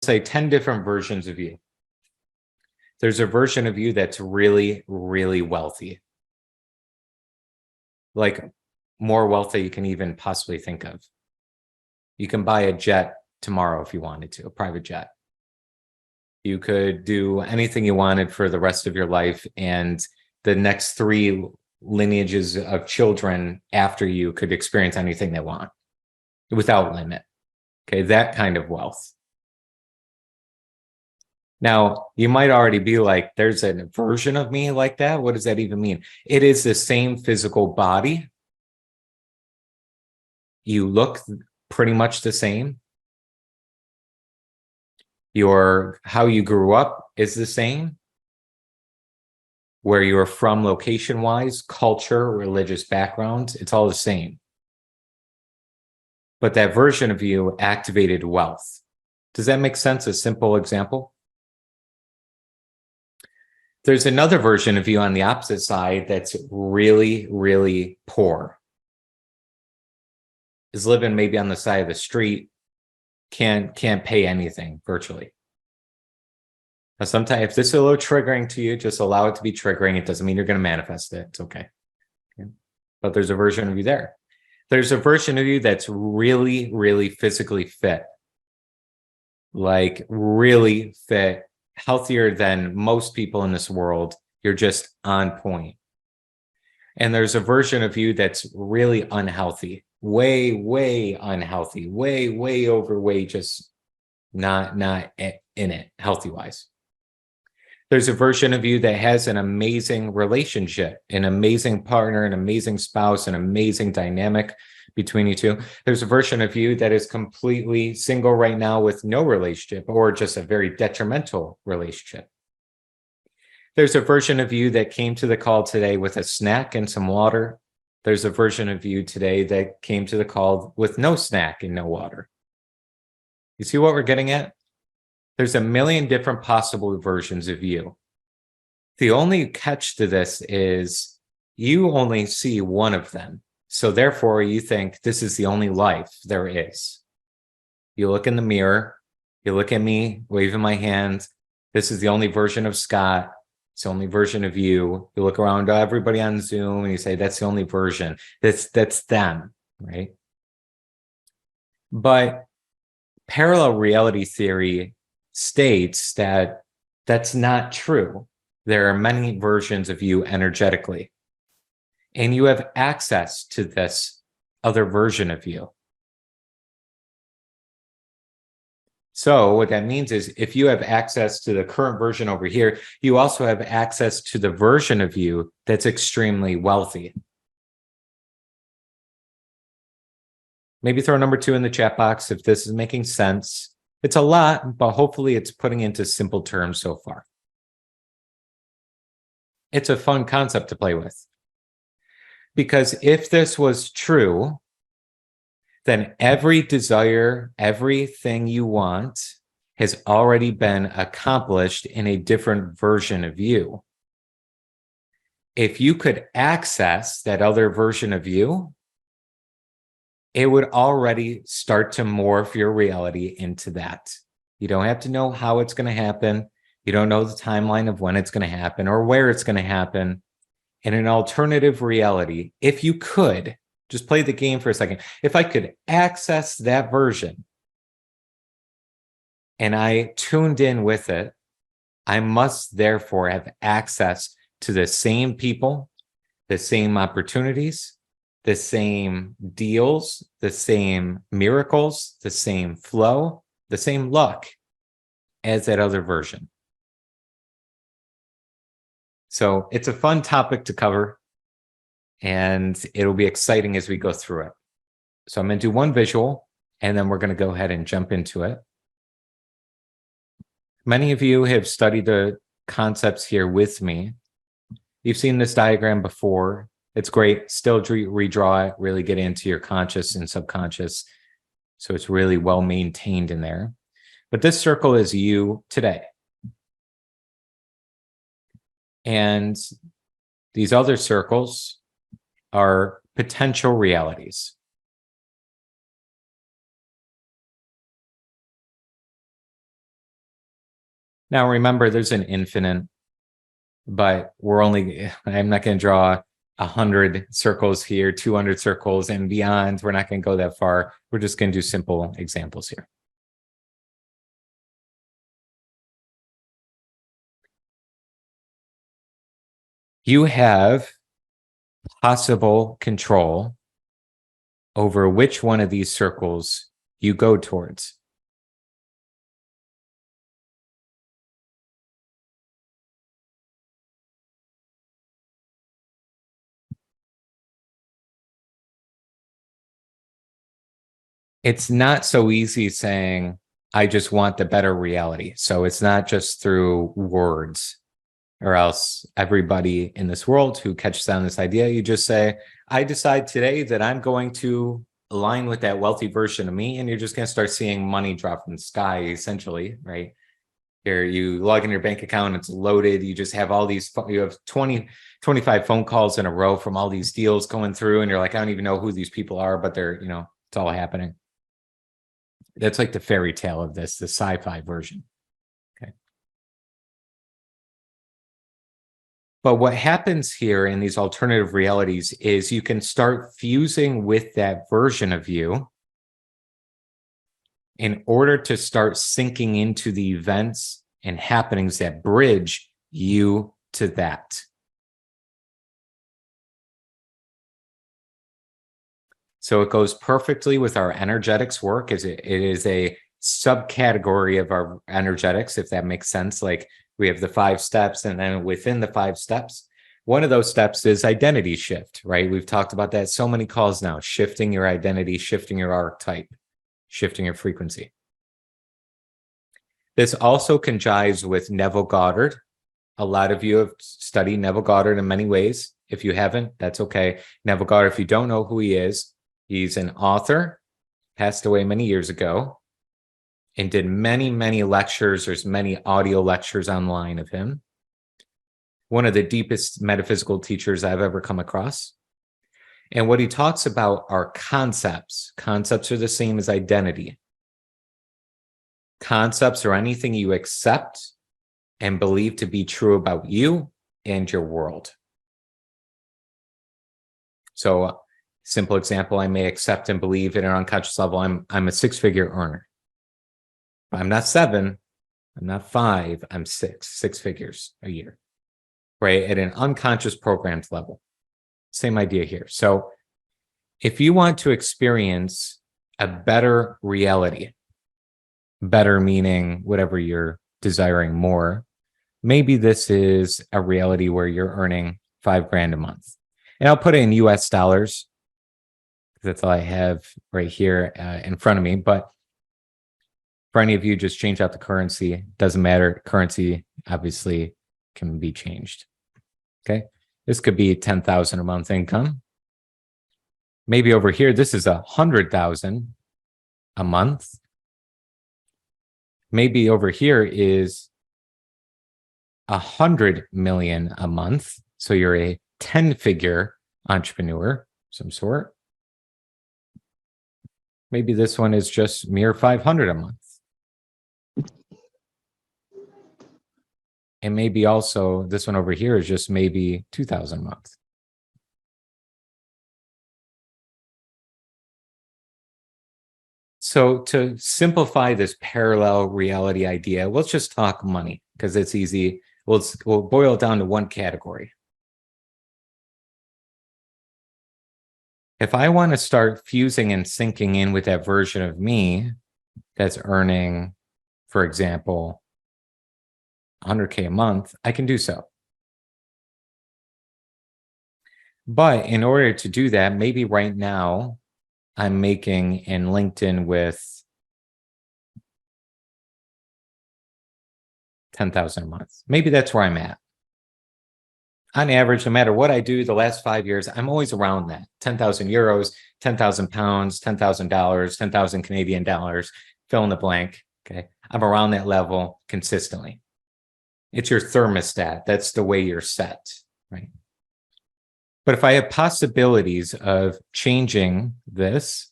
say 10 different versions of you. There's a version of you that's really, really wealthy. Like more wealth than you can even possibly think of. You can buy a jet tomorrow if you wanted to, a private jet. You could do anything you wanted for the rest of your life, and the next 3 lineages of children after you could experience anything they want without limit. Okay, that kind of wealth. Now, you might already be like, there's a version of me like that. What does that even mean? It is the same physical body. You look pretty much the same. How you grew up is the same. Where you're from location-wise, culture, religious background, it's all the same. But that version of you activated wealth. Does that make sense? A simple example? There's another version of you on the opposite side that's really, really poor. Is living maybe on the side of the street, can't pay anything virtually. Now, sometimes if this is a little triggering to you, just allow it to be triggering. It doesn't mean you're going to manifest it. It's okay. But there's a version of you there. There's a version of you that's really, really physically fit. Like really fit, healthier than most people in this world. You're just on point. And there's a version of you that's really unhealthy, way, way unhealthy, way, way overweight, just not in it, healthy-wise. There's a version of you that has an amazing relationship, an amazing partner, an amazing spouse, an amazing dynamic between you two. There's a version of you that is completely single right now with no relationship, or just a very detrimental relationship. There's a version of you that came to the call today with a snack and some water. There's a version of you today that came to the call with no snack and no water. You see what we're getting at? There's a million different possible versions of you. The only catch to this is you only see one of them. So therefore, you think this is the only life there is. You look in the mirror, you look at me, waving my hand. This is the only version of Scott. It's the only version of you. You look around to everybody on Zoom and you say, that's the only version. That's them, right? But parallel reality theory states that that's not true. There are many versions of you energetically, and you have access to this other version of you. So what that means is if you have access to the current version over here, you also have access to the version of you that's extremely wealthy. Maybe throw number 2 in the chat box if this is making sense. It's a lot, but hopefully it's putting into simple terms so far. It's a fun concept to play with. Because if this was true, then every desire, everything you want has already been accomplished in a different version of you. If you could access that other version of you, it would already start to morph your reality into that. You don't have to know how it's going to happen. You don't know the timeline of when it's going to happen or where it's going to happen. In an alternative reality, if you could, just play the game for a second. If I could access that version and I tuned in with it, I must therefore have access to the same people, the same opportunities, the same deals, the same miracles, the same flow, the same luck as that other version. So it's a fun topic to cover, and it'll be exciting as we go through it. So I'm going to do one visual, and then we're going to go ahead and jump into it. Many of you have studied the concepts here with me. You've seen this diagram before. It's great. Still redraw it, really get into your conscious and subconscious. So it's really well maintained in there. But this circle is you today. And these other circles are potential realities. Now, remember, there's an infinite, but I'm not going to draw 100 circles here, 200 circles and beyond. We're not going to go that far. We're just going to do simple examples here. You have possible control over which one of these circles you go towards. It's not so easy saying, I just want the better reality. So it's not just through words, or else everybody in this world who catches on this idea, you just say, I decide today that I'm going to align with that wealthy version of me. And you're just going to start seeing money drop from the sky, essentially, right? Here, you log in your bank account, it's loaded. You just have all these, you have 25 phone calls in a row from all these deals going through. And you're like, I don't even know who these people are, but they're, it's all happening. That's like the fairy tale of this, the sci-fi version. Okay. But what happens here in these alternative realities is you can start fusing with that version of you in order to start sinking into the events and happenings that bridge you to that. So it goes perfectly with our energetics work, as it is a subcategory of our energetics, if that makes sense. Like we have the 5 steps, and then within the 5 steps, one of those steps is identity shift, right? We've talked about that so many calls now, shifting your identity, shifting your archetype, shifting your frequency. This also conjives with Neville Goddard. A lot of you have studied Neville Goddard in many ways. If you haven't, that's okay. Neville Goddard, if you don't know who he is, he's an author, passed away many years ago, and did many, many lectures. There's many audio lectures online of him. One of the deepest metaphysical teachers I've ever come across. And what he talks about are concepts. Concepts are the same as identity. Concepts are anything you accept and believe to be true about you and your world. So, simple example, I may accept and believe at an unconscious level, I'm a 6-figure earner. I'm not 7, I'm not 5, I'm 6 figures a year, right? At an unconscious programmed level. Same idea here. So if you want to experience a better reality, better meaning whatever you're desiring more, maybe this is a reality where you're earning $5,000 a month. And I'll put it in US dollars. That's all I have right here in front of me. But for any of you, just change out the currency. Doesn't matter. Currency obviously can be changed. Okay. This could be 10,000 a month income. Maybe over here, this is 100,000 a month. Maybe over here is 100 million a month. So you're a 10-figure entrepreneur, some sort. Maybe this one is just mere 500 a month. And maybe also this one over here is just maybe 2,000 a month. So to simplify this parallel reality idea, let's just talk money because it's easy. We'll boil it down to one category. If I want to start fusing and sinking in with that version of me that's earning, for example, 100K a month, I can do so. But in order to do that, maybe right now I'm making in LinkedIn with 10,000 a month. Maybe that's where I'm at. On average, no matter what I do the last 5 years, I'm always around that 10,000 euros, 10,000 pounds, $10,000, 10,000 Canadian dollars, fill in the blank. Okay. I'm around that level consistently. It's your thermostat. That's the way you're set, right? But if I have possibilities of changing this,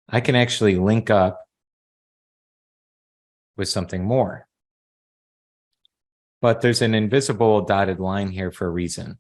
I can actually link up with something more. But there's an invisible dotted line here for a reason.